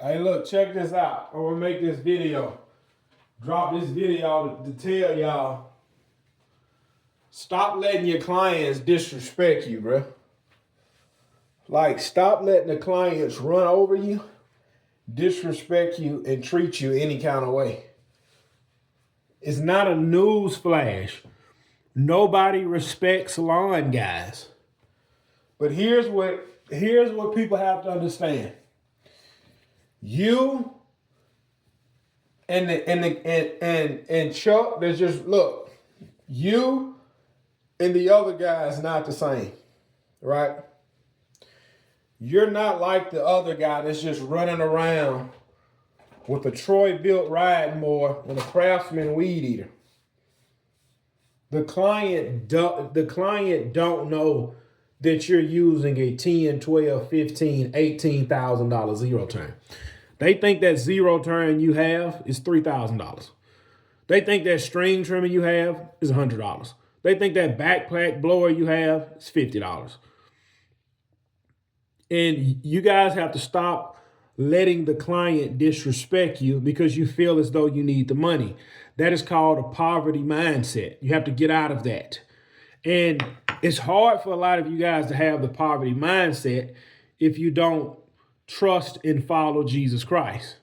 Hey, look, check this out. I'm gonna make this video. Drop this video to tell y'all. Stop letting your clients disrespect you, bro. Like, stop letting the clients run over you, disrespect you, and treat you any kind of way. It's not a news flash. Nobody respects lawn guys. But here's what people have to understand. You and Chuck, there's just look, you and the other guy is not the same, right? You're not like the other guy that's just running around with a Troy built riding mower and a Craftsman weed eater. The client don't know that you're using a 10, 12, 15, $18,000 zero turn. They think that zero turn you have is $3,000. They think that string trimming you have is $100. They think that backpack blower you have is $50. And you guys have to stop letting the client disrespect you because you feel as though you need the money. That is called a poverty mindset. You have to get out of that. And it's hard for a lot of you guys to have the poverty mindset if you don't trust and follow Jesus Christ.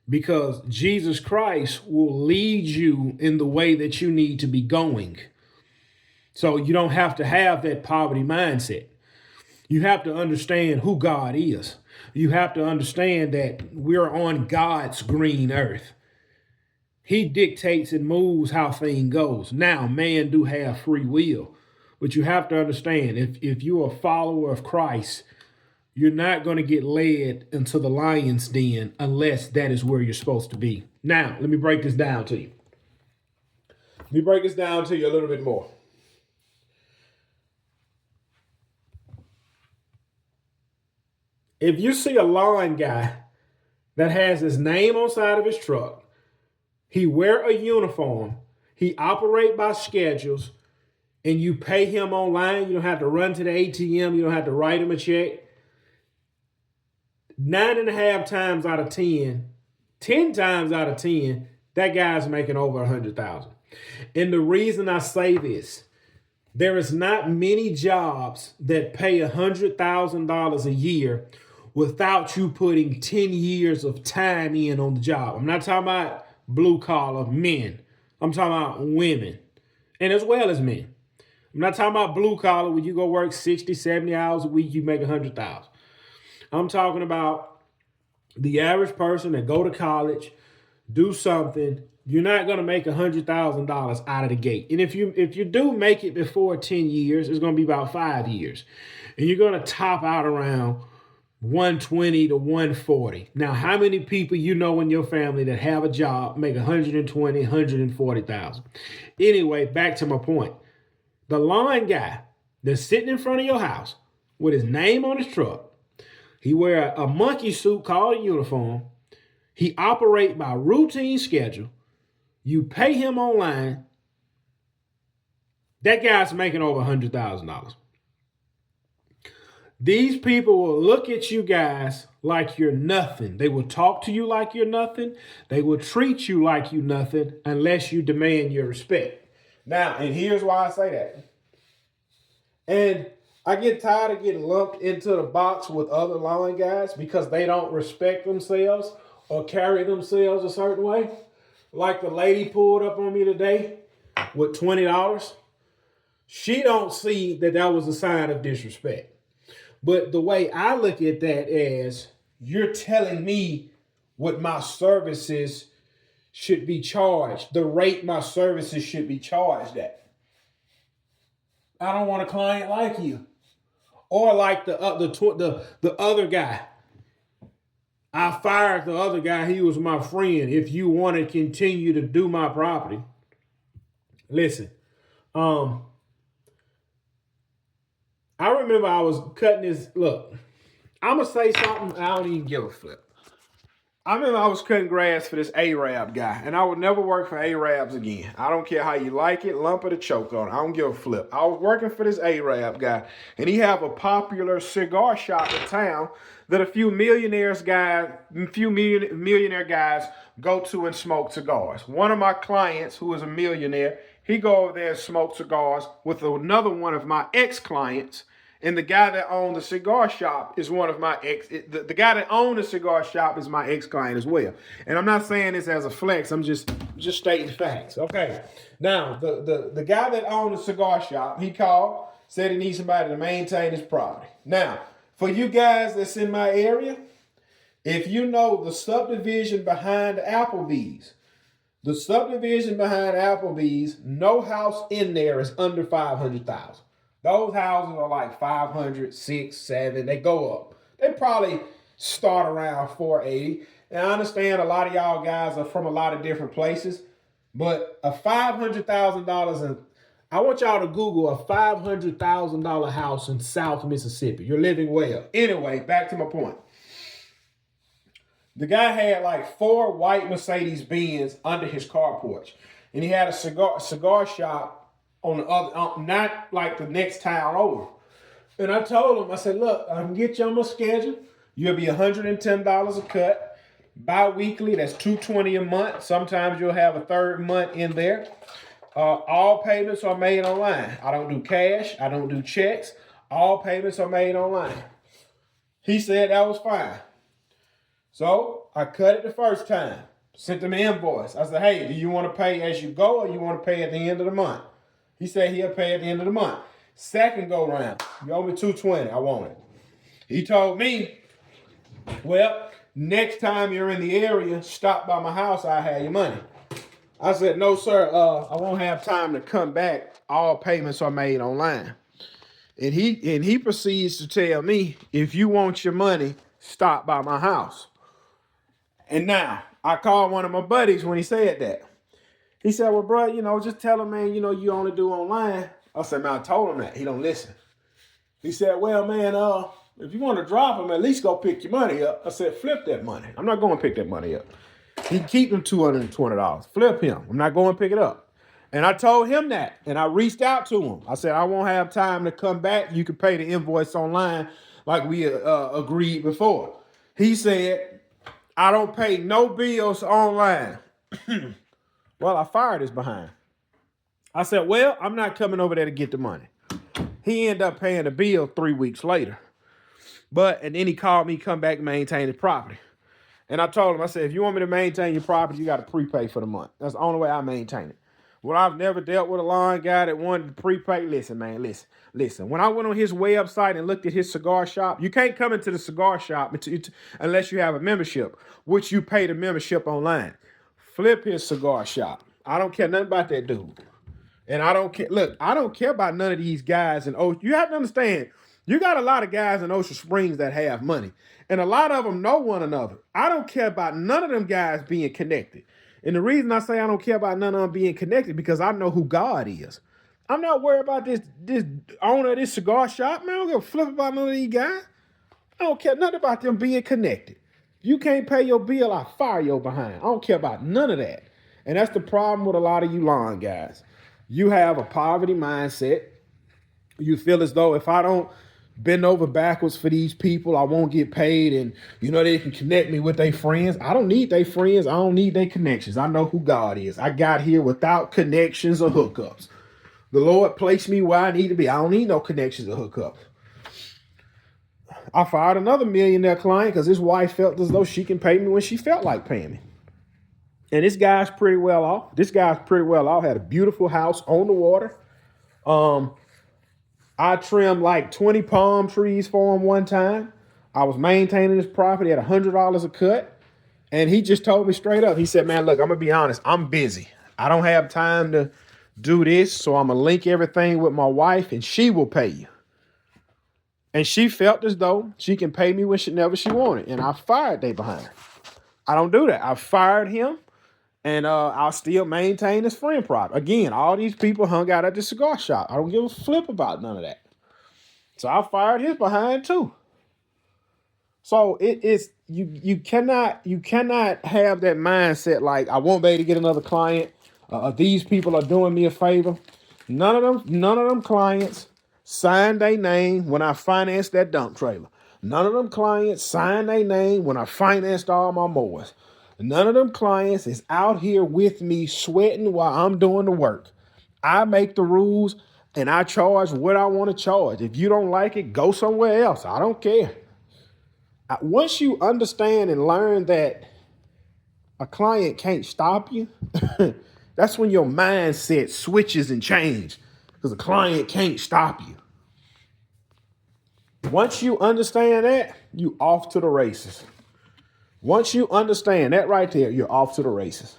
Because Jesus Christ will lead you in the way that you need to be going. So you don't have to have that poverty mindset. You have to understand who God is. You have to understand that we're on God's green earth. He dictates and moves how things goes. Now, man do have free will. But you have to understand, if you're a follower of Christ, you're not going to get led into the lion's den unless that is where you're supposed to be. Now, let me break this down to you. Let me break this down to you a little bit more. If you see a lawn guy that has his name on the side of his truck, he wear a uniform, he operate by schedules, and you pay him online, you don't have to run to the ATM, you don't have to write him a check. 9.5 times out of 10, 10 times out of 10, that guy's making over 100,000. And the reason I say this, there is not many jobs that pay $100,000 a year without you putting 10 years of time in on the job. I'm not talking about blue collar men. I'm talking about women and as well as men. I'm not talking about blue collar where you go work 60, 70 hours a week, you make 100,000. I'm talking about the average person that go to college, do something. You're not going to make $100,000 out of the gate. And if you do make it before 10 years, it's going to be about 5 years. And you're going to top out around 120 to 140. Now, how many people you know in your family that have a job make 120, 140,000? Anyway, back to my point. The lawn guy that's sitting in front of your house with his name on his truck, he wear a monkey suit called a uniform. He operate by routine schedule. You pay him online. That guy's making over $100,000. These people will look at you guys like you're nothing. They will talk to you like you're nothing. They will treat you like you're nothing unless you demand your respect. Now, and here's why I say that. And I get tired of getting lumped into the box with other lawn guys because they don't respect themselves or carry themselves a certain way. Like the lady pulled up on me today with $20. She don't see that was a sign of disrespect. But the way I look at that is you're telling me what my services should be charged, the rate my services should be charged at. I don't want a client like you. Or like the other guy. I fired the other guy. He was my friend. If you want to continue to do my property, listen. I remember I was cutting this. Look, I'm gonna say something. I don't even give a flip. I remember I was cutting grass for this Arab guy, and I would never work for Arabs again. I don't care how you like it, lump it or choke on it. I don't give a flip. I was working for this Arab guy, and he have a popular cigar shop in town that a few millionaire guys go to and smoke cigars. One of my clients, who is a millionaire, he go over there and smoke cigars with another one of my ex-clients. And the guy that owned the cigar shop is one of my the guy that owned the cigar shop is my ex-client as well. And I'm not saying this as a flex. I'm just stating facts. Okay. Now, the guy that owned the cigar shop, he called, said he needs somebody to maintain his property. Now, for you guys that's in my area, if you know the subdivision behind Applebee's, no house in there is under 500,000. Those houses are like 500, 6, 7. They go up. They probably start around 480. And I understand a lot of y'all guys are from a lot of different places, but a $500,000, and I want y'all to Google a $500,000 house in South Mississippi. You're living well. Anyway, back to my point. The guy had like 4 white Mercedes-Benz under his carport, and he had a cigar shop on the other, not like the next town over. And I told him, I said, look, I can get you on my schedule. You'll be $110 a cut. Bi-weekly, that's $220 a month. Sometimes you'll have a third month in there. All payments are made online. I don't do cash. I don't do checks. All payments are made online. He said that was fine. So I cut it the first time. Sent him an invoice. I said, hey, do you want to pay as you go or you want to pay at the end of the month? He said he'll pay at the end of the month. Second go round, you owe me $220. I want it. He told me, well, next time you're in the area, stop by my house. I'll have your money. I said, no, sir. I won't have time to come back. All payments are made online. And he proceeds to tell me, if you want your money, stop by my house. And now I called one of my buddies when he said that. He said, well, bro, just tell him, man, you only do online. I said, man, I told him that. He don't listen. He said, well, man, if you want to drop him, at least go pick your money up. I said, flip that money. I'm not going to pick that money up. He keep him $220. Flip him. I'm not going to pick it up. And I told him that. And I reached out to him. I said, I won't have time to come back. You can pay the invoice online like we agreed before. He said, I don't pay no bills online. Well, I fired his behind. I said, well, I'm not coming over there to get the money. He ended up paying the bill 3 weeks later. And then he called me, come back and maintain his property. And I told him, I said, if you want me to maintain your property, you got to prepay for the month. That's the only way I maintain it. Well, I've never dealt with a lawn guy that wanted to prepay. Listen, man, listen. When I went on his website and looked at his cigar shop, you can't come into the cigar shop unless you have a membership, which you pay the membership online. Flip his cigar shop. I don't care nothing about that dude. And I don't care. Look, I don't care about none of these guys in Ocean. You have to understand, you got a lot of guys in Ocean Springs that have money. And a lot of them know one another. I don't care about none of them guys being connected. And the reason I say I don't care about none of them being connected, because I know who God is. I'm not worried about this owner of this cigar shop, man. I don't give a flip about none of these guys. I don't care nothing about them being connected. You can't pay your bill, I fire your behind. I don't care about none of that. And that's the problem with a lot of you lawn guys. You have a poverty mindset. You feel as though if I don't bend over backwards for these people, I won't get paid, and they can connect me with their friends. I don't need their friends. I don't need their connections. I know who God is. I got here without connections or hookups. The Lord placed me where I need to be. I don't need no connections or hookups. I fired another millionaire client because his wife felt as though she can pay me when she felt like paying me. And this guy's pretty well off. Had a beautiful house on the water. I trimmed like 20 palm trees for him one time. I was maintaining his property at $100 a cut. And he just told me straight up. He said, man, look, I'm going to be honest. I'm busy. I don't have time to do this. So I'm going to link everything with my wife and she will pay you. And she felt as though she can pay me whenever she wanted. And I fired they behind. I don't do that. I fired him. And I'll still maintain his friend property. Again, all these people hung out at the cigar shop. I don't give a flip about none of that. So I fired his behind too. So it's you cannot have that mindset like I won't be able to get another client. These people are doing me a favor. None of them clients signed their name when I financed that dump trailer. None of them clients signed their name when I financed all my mowers. None of them clients is out here with me sweating while I'm doing the work. I make the rules and I charge what I want to charge. If you don't like it, go somewhere else. I don't care. Once you understand and learn that a client can't stop you, that's when your mindset switches and changes because a client can't stop you. Once you understand that, you off to the races. Once you understand that right there, you're off to the races.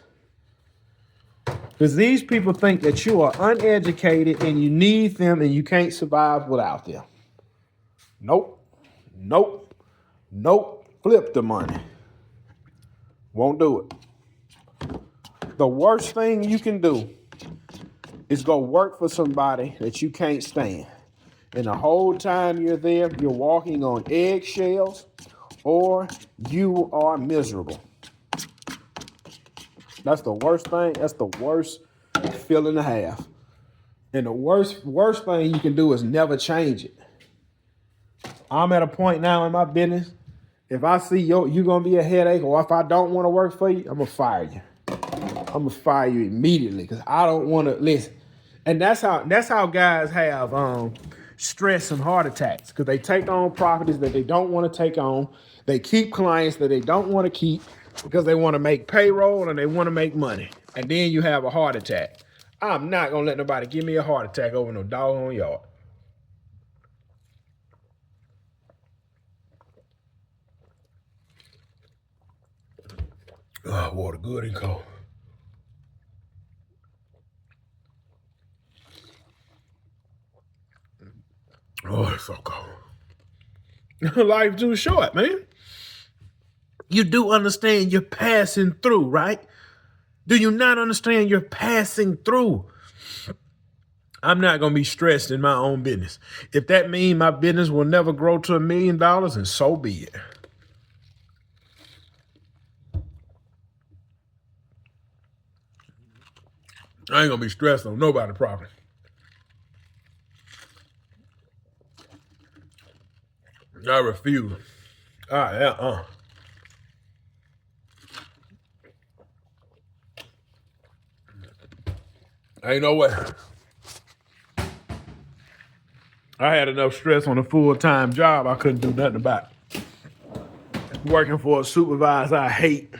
Because these people think that you are uneducated and you need them and you can't survive without them. Nope. Nope. Nope. Flip the money. Won't do it. The worst thing you can do is go work for somebody that you can't stand. And the whole time you're there, you're walking on eggshells or you are miserable. That's the worst thing. That's the worst feeling to have. And the worst thing you can do is never change it. I'm at a point now in my business. If I see you're going to be a headache or if I don't want to work for you, I'm going to fire you. I'm going to fire you immediately because I don't want to listen. And that's how guys have stress and heart attacks because they take on properties that they don't want to take on. They keep clients that they don't want to keep because they want to make payroll and they want to make money. And then you have a heart attack. I'm not going to let nobody give me a heart attack over no doggone yard. Oh, water good and cold. Oh, it's so cold. Life too short, man. You do understand you're passing through, right? Do you not understand you're passing through? I'm not going to be stressed in my own business. If that means my business will never grow to $1 million, then so be it. I ain't going to be stressed on nobody's property. I refuse. Ain't no way. I had enough stress on a full-time job I couldn't do nothing about. Working for a supervisor I hate.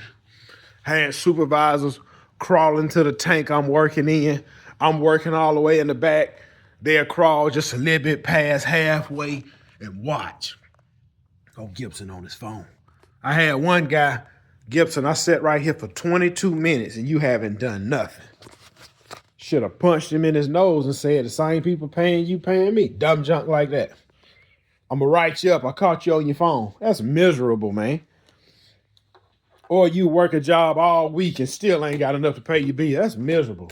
Had supervisors crawling to the tank I'm working in. I'm working all the way in the back. They'll crawl just a little bit past halfway and watch. Oh, Gibson on his phone. I had one guy, Gibson, I sat right here for 22 minutes and you haven't done nothing. Should have punched him in his nose and said, the same people paying you, paying me. Dumb junk like that. I'm going to write you up. I caught you on your phone. That's miserable, man. Or you work a job all week and still ain't got enough to pay your bill. That's miserable.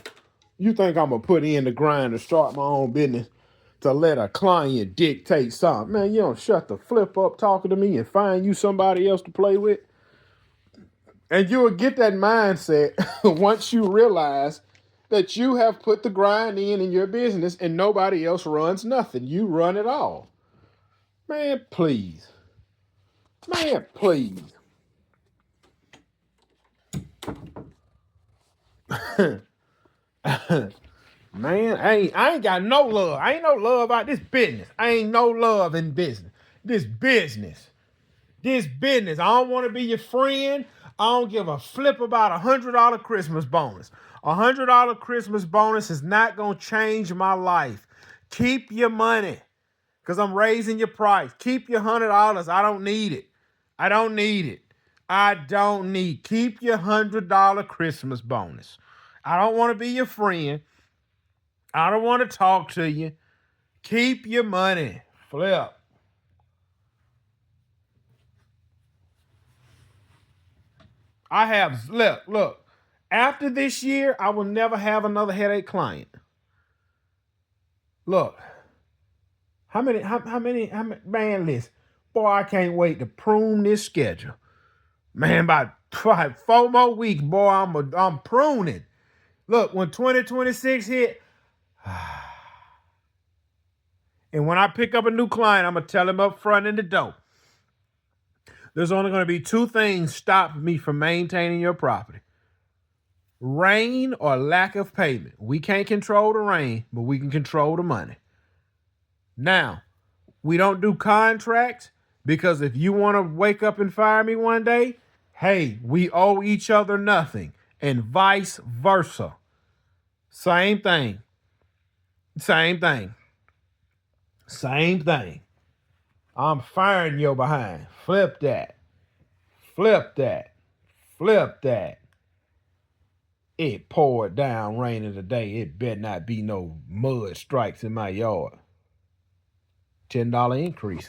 You think I'm going to put in the grind to start my own business to let a client dictate something? Man, you don't shut the flip up talking to me and find you somebody else to play with. And you will get that mindset once you realize that you have put the grind in your business and nobody else runs nothing. You run it all. Man, please. Man, please. Man, I ain't got no love. I ain't no love out this business. I ain't no love in business. This business. I don't want to be your friend. I don't give a flip about $100 Christmas bonus. $100 Christmas bonus is not going to change my life. Keep your money because I'm raising your price. Keep your $100. I don't need it. Keep your $100 Christmas bonus. I don't want to be your friend. I don't want to talk to you. Keep your money. Flip. Look, after this year, I will never have another headache client. Look, how many, man, listen, boy, I can't wait to prune this schedule. Man, about 4 more weeks, boy, I'm pruning. Look, when 2026 hit, and when I pick up a new client, I'm going to tell him up front in the door. There's only going to be 2 things stop me from maintaining your property. Rain or lack of payment. We can't control the rain, but we can control the money. Now, we don't do contracts because if you want to wake up and fire me one day, hey, we owe each other nothing, and vice versa. Same thing. Same thing. Same thing. I'm firing your behind. Flip that. Flip that. Flip that. It poured down raining today. It better not be no mud strikes in my yard. $10 increase.